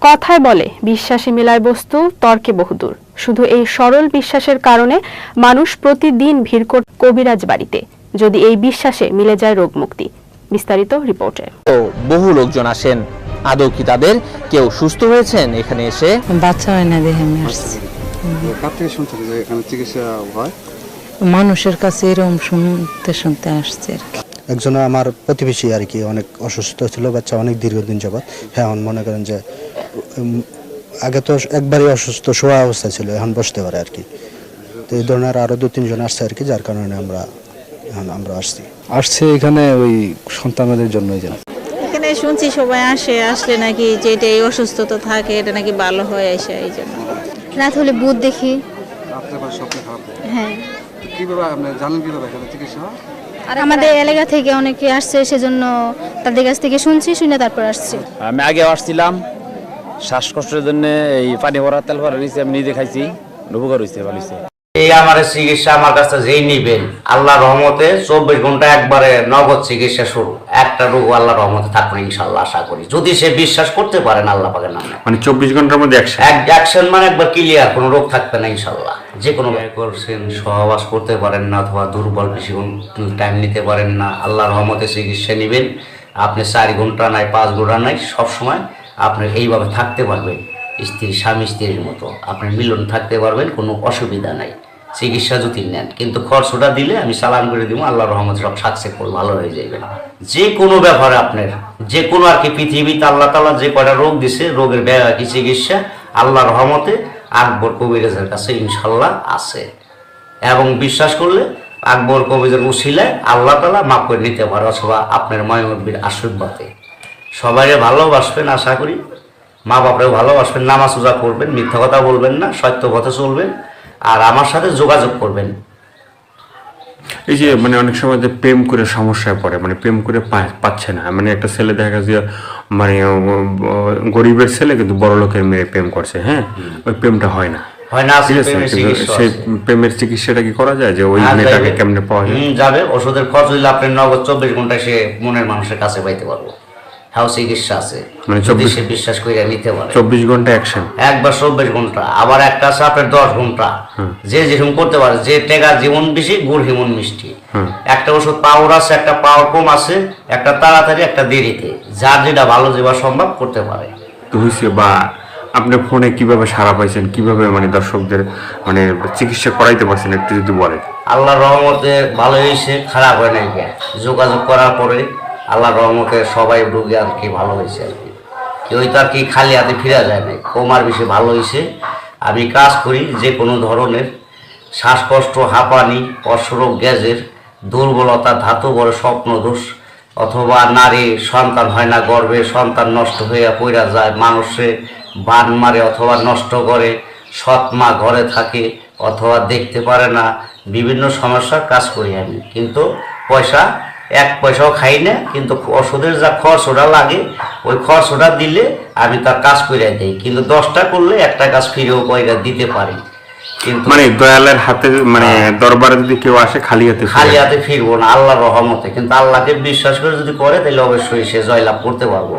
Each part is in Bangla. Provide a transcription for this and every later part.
কথায় বলে বিশ্বাসে মেলায় বস্তু তর্কে বহুদূর। শুধু এই সরল বিশ্বাসের কারণে মানুষ প্রতিদিন ভিড় করে কবিরাজ বাড়িতে, যদি এই বিশ্বাসে মিলে যায় রোগ মুক্তি। বিস্তারিত রিপোর্টে। বহু লোকজন আসেন, আদৌ কি তাদের কেউ সুস্থ হয়েছেন এখানে এসে? বাচ্চা হয় না দেখে আমি আসছি। কার থেকে শুনছেন যে এখানে চিকিৎসা হয়? মানুষের কাছে এরকম শুনতে শুনতে আসছে আর কি। একজন আমার প্রতিবেশী আর কি অনেক অসুস্থ ছিল, বাচ্চা অনেক দীর্ঘদিন যাবৎ। হ্যাঁ, এখন মনে করেন যে আগে তো একবারই অসুস্থ শোয়া অবস্থা ছিল, এখন বসতে পারে আর কি। তো এই ধরনের আরো 2-3 জন আসছে আর কি, যার কারণে আমরা আসছি এখানে ওই সন্তানদের জন্যই জানি। এখানে শুনছি সবাই আসলে নাকি যে এটা এই অসুস্থতা থাকে এটা নাকি ভালো হয়ে আসে, এই জন্য রাত হলে ভূত দেখি। হ্যাঁ। কিভাবে আপনি জানেন কিভাবে এখানে চিকিৎসা হয়? আমাদের এলাকা থেকে অনেকে আসছে, সেজন্য তাদের কাছ থেকে শুনে তারপর আসছি। আমি আগে আসছিলাম শ্বাসকষ্টের জন্য, এই পানি ভরা তেল ভরা নিয়েছি, আমি নিজে খাইছি, উপকার হয়েছে, ভালো হয়েছে। এই আমার চিকিৎসা আমার কাছে যেই নিবেন আল্লাহ রহমতে 24 ঘন্টা একবারে নগদ চিকিৎসা শুরু। একটা রোগ আল্লাহ রহমতে থাকবে ইনশাল্লাহ, আশা করি, যদি সে বিশ্বাস করতে পারেন আল্লাহ পাকের নামে। মানে 24 ঘন্টার মধ্যে অ্যাকশন মানে একবার ক্লিয়ার, কোনো রোগ থাকবে না ইনশাল্লাহ। যে কোনো করছেন, সহবাস করতে পারেন না অথবা দুর্বল বেশিক্ষণ টাইম নিতে পারেন না, আল্লাহ রহমতে চিকিৎসা নেবেন। আপনি 4 ঘন্টা নাই 5 ঘন্টা নাই, সবসময় আপনি এইভাবে থাকতে পারবেন, স্বামী স্ত্রীর মতো আপনার মিলন থাকতে পারবেন, কোনো অসুবিধা নাই চিকিৎসা যদি নেন। কিন্তু খরচটা দিলে আমি সালাম করে দিব, আল্লাহ রহমতে সব সাকসেসফুল ভালো হয়ে যাবে। যে কোনো ব্যাপারে আপনার যে কোনো আর কি পৃথিবীতে আল্লাহ তাআলা যে কয়টা রোগ দিছে, রোগের কি চিকিৎসা আল্লাহ রহমতে আকবর কবিরাজের কাছে ইনশাল্লাহ আছে। এবং বিশ্বাস করলে আকবর কবিরাজের উসিলায় আল্লাহ তাআলা মাফ করে নিতে পারে, অথবা আপনার মায়মুরবির আশীর্বাদে। সবাই ভালোবাসবেন, আশা করি মা বাপরেও ভালোবাসবেন, নামাজ রোজা করবেন, মিথ্যা কথা বলবেন না, সত্য পথে চলবেন, আর আমার সাথে যোগাযোগ করবেন। এই যে মানে অনেক সময় যে প্রেম করে সমস্যায় পড়ে, মানে প্রেম করে পাচ্ছে না, মানে একটা ছেলে দেখা যায় মানে গরিবের ছেলে কিন্তু বড় লোকের মেয়ে প্রেম করছে, হ্যাঁ, ওই প্রেমটা হয় না, ঠিক আছে, সেই প্রেমের চিকিৎসাটা কি করা যায়, যে ওই মেয়েটাকে কেমনে পাওয়া যায়? যাবে, ওষুধের খরচ হইলে আপনি নগদ 24 ঘন্টায় সে মনের মানুষের কাছে পাইতে পারবো। হ্যাঁ, চিকিৎসা আছে, মানে সে বিশ্বাস করে নিতে পারে। 24 ঘন্টা অ্যাকশন, একবার 24 ঘন্টা, আবার একটা আছে আপনার 10 ঘন্টা। যে যেরকম করতে পারে, যে টেকা জীবন বেশি গুড় হিমন মিষ্টি। একটা ওষুধ পাওয়ার আছে, একটা পাওয়ার কম আছে, একটা তাড়াতাড়ি, একটা দেরিতে, যার যেটা ভালো যেবা সম্ভব করতে পারে। তো হয়েছে বা আপনি ফোনে কিভাবে সাড়া পাইছেন, কিভাবে মানে দর্শকদের মানে চিকিৎসা করাইতে পারছেন, একটু যদি বলেন। আল্লাহর রহমতে ভালো হয়েছে, খারাপ হয় নাই। যোগাযোগ করার পরে আল্লাহর রহমতে সবাই রোগী আর কি ভালো হয়েছে আর কি। কেউ তো আর কি খালি হাতে ফিরা যায় নাই, কমার বেশি ভালো হয়েছে। আমি কাজ করি যে কোনো ধরনের শ্বাসকষ্ট, হাঁপানি, অশ্বরোগ, গ্যাসের দুর্বলতা, ধাতু বড় স্বপ্ন দোষ, অথবা নারী সন্তান হয় না, গর্ভে সন্তান নষ্ট হইয়া পইরা যায়, মানুষে বান মারে অথবা নষ্ট করে, সৎ মা ঘরে থাকে অথবা দেখতে পারে না, বিভিন্ন সমস্যার কাজ করি আমি। কিন্তু এক পয়সাও খাই না, কিন্তু ওষুধের যা খরচটা লাগে ওই খরচটা দিলে আমি তার কাজ করে দিই। কিন্তু 10টা করলে একটা কাজ ফিরেও কয়টা দিতে পারি। কিন্তু মানে দয়ালের হাতে, মানে দরবারে যদি কেউ আসে খালি হাতে ফিরবো না আল্লাহর রহমতে। কিন্তু আল্লাহকে বিশ্বাস করে যদি করে তাহলে অবশ্যই সে জয়লাভ করতে পারবো,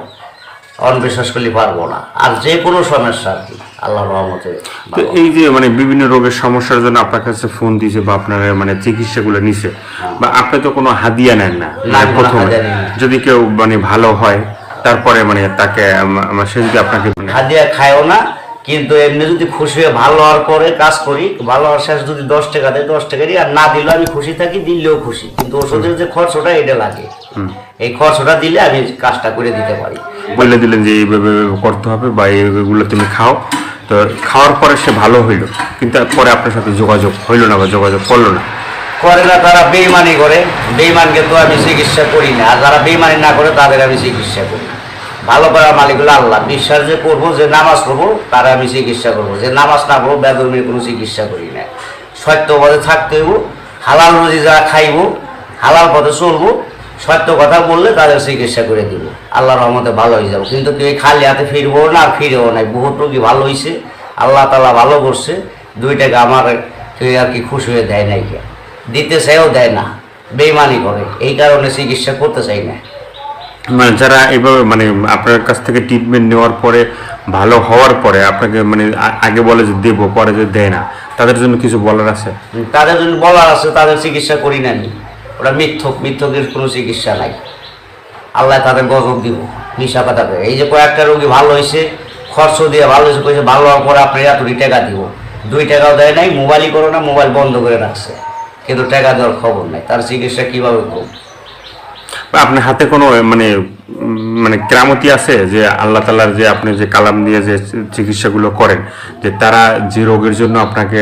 অনবিশ্বাস করলে পারবো না। আর যে কোনো সমস্যা আর কি আল্লাহর রহমতে। তো এই যে মানে বিভিন্ন রোগের সমস্যার জন্য আপনার কাছে ফোন দিয়েছে বা আপনার মানে চিকিৎসাগুলো নিছে, বা আপনি তো কোনো হাদিয়া নেন না, প্রথমে যদি কেউ মানে ভালো হয় তারপরে মানে তাকে সে যদি আপনাকে হাদিয়া খায়ও না, কিন্তু এমনি যদি খুশি হয়ে ভালো হওয়ার পরে কাজ করি, ভালো হওয়ার শেষ যদি 10 টাকা দেয় 10 টাকা দিই, আর না দিলেও আমি খুশি থাকি, দিলেও খুশি। কিন্তু ওষুধের যে খরচটা এটা লাগে, এই খরচটা দিলে আমি কাজটা করে দিতে পারি। বলে দিলেন যে এইভাবে করতে হবে বা এইগুলো তুমি খাও, তো খাওয়ার পরে সে ভালো হইলো, কিন্তু পরে আপনার সাথে যোগাযোগ হইলো না বা যোগাযোগ করলো না, করে না, তারা বেইমানি করে। বেইমানকে তো আমি চিকিৎসা করি না, আর যারা বেইমানি না করে তাদের আমি চিকিৎসা করি। ভালো করার মালিক হলো আল্লাহ। বিশ্বাস যে করবো, যে নামাজ পড়বো, তারা আমি চিকিৎসা করবো। যে নামাজ না পড়বো, বেদর্মীর কোনো চিকিৎসা করি না। সত্য পথে থাকতে হইব, হালাল রুজি যারা খাইব, হালাল পথে চলবো, সত্য কথা বললে তাদের চিকিৎসা করে দিব, আল্লাহর রহমতে ভালো হয়ে যাবো। কিন্তু কেউ খালি হাতে ফিরবো না, আর ফিরেও নাই। বহুত রোগী ভালো হয়েছে, আল্লাহ তাআলা ভালো করছে। 2 টাকা আমার কেউ আর কি খুশি হয়ে দেয় নাই, দিতে চাইও দেয় না, বেইমানি করে, এই কারণে চিকিৎসা করতে চাই না। মানে যারা এইভাবে মানে আপনার কাছ থেকে ট্রিটমেন্ট নেওয়ার পরে ভালো হওয়ার পরে আপনাকে মানে আগে বলে যে দেবো পরে যে দেয় না, তাদের জন্য কিছু বলার আছে? তাদের জন্য বলার আছে, তাদের চিকিৎসা করি না আমি। ওরা মিথ্যকের কোনো চিকিৎসা নাই। আল্লাহ তাদের গজব দিব, নিশা পাতাবে। এই যে কয়েকটা রোগী ভালো হয়েছে, খরচ দিয়ে ভালো হয়েছে, কইছে ভালো হওয়ার পরে আপনি এত টাকা দিব, 2 টাকাও দেয় নাই, মোবাইলই করো না, মোবাইল বন্ধ করে রাখছে, কিন্তু টাকা দেওয়ার খবর নাই। তার চিকিৎসা কিভাবে করব? আপনার হাতে কোনো মানে মানে কেরামতি আছে যে আল্লাহ তাআলার যে আপনি যে কালাম দিয়ে যে চিকিৎসাগুলো করেন, যে তারা যে রোগের জন্য আপনাকে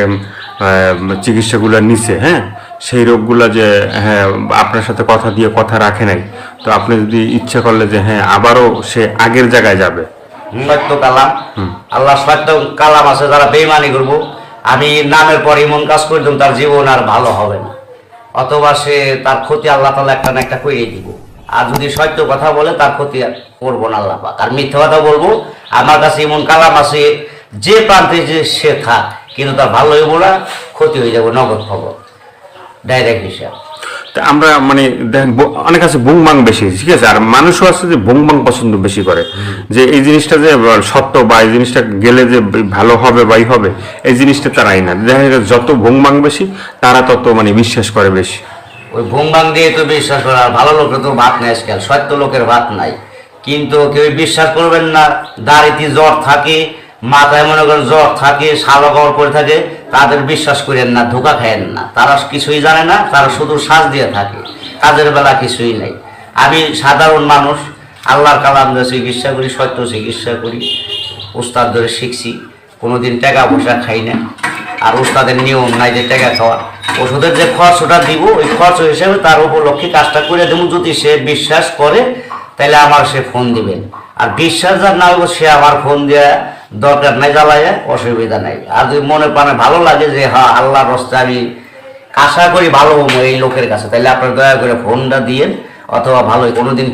চিকিৎসাগুলো নিছে, হ্যাঁ, সেই রোগগুলো যে হ্যাঁ আপনার সাথে কথা দিয়ে কথা রাখে নাই, তো আপনি যদি ইচ্ছা করলে যে হ্যাঁ আবারও সে আগের জায়গায় যাবে? সত্য কালাম, আল্লাহ সত্য কালাম আছে, যারা বেঈমানি করব, আমি নামের পর এমন কাজ করে দিলাম তার জীবন আর ভালো হবে না, অথবা সে তার ক্ষতি আল্লাহ তাআলা একটা না একটা করিয়ে দিব। আর যদি সত্য কথা বলে তার ক্ষতি করবো না আল্লাহ পাক। আর মিথ্যা কথা বলবো, আমার কাছে এমন কালাম আছে, যে প্রান্তে যে সে থাক, কিন্তু তার ভালো হইব না, ক্ষতি হয়ে যাবে, নগদ খবর, ডাইরেক্ট হিসাব। তা আমরা মানে দেখেন অনেক আছে বুংবাং বেশি, ঠিক আছে, আর মানুষও আছে যে বুংবাং পছন্দ বেশি করে, যে এই জিনিসটা যে সত্য বা এই জিনিসটা গেলে যে ভালো হবে বা হবে, এই জিনিসটা তারাই না। দেখা যায় যত বুংবাং বেশি তারা তত মানে বিশ্বাস করে বেশি। ওই ভুমবাং দিয়ে তো বিশ্বাস করে, আর ভালো লোকের তো ভাত নেই আজকাল, সত্য লোকের ভাত নাই। কিন্তু কেউ বিশ্বাস করবেন না, দাড়িতে জ্বর থাকে, মাথায় মনে করেন জ্বর থাকে, শালো কাপড় পরে থাকে, তাদের বিশ্বাস করেন না, ধোকা খায়েন না, তারা কিছুই জানে না, তারা শুধু শ্বাস দিয়ে থাকে, কাজের বেলা কিছুই নেই। আমি সাধারণ মানুষ, আল্লাহর কালাম দিয়ে চিকিৎসা করি, সত্য চিকিৎসা করি, উস্তাদ ধরে শিখছি, কোনোদিন টাকা পয়সা খাই না। আর উস্তাদের নিয়ম নাই যে টাকা খাওয়া, ওষুধের যে খরচটা দিব ওই খরচ হিসেবে তার উপলক্ষে কাজটা করে দেবো। যদি সে বিশ্বাস করে তাহলে আমার সে ফোন দিবেন, আর বিশ্বাস যার না হইব সে আমার ফোন দেওয়া দরকার নাই, জ্বালায় অসুবিধা নাই। আর যদি মনে প্রাণে ভালো লাগে যে হ্যাঁ আল্লাহর রাস্তায় আমি আশা করি ভালো হবো এই লোকের কাছে, তাহলে আপনার দয়া করে ফোনটা দিয়েন, অথবা ভালো কোনোদিন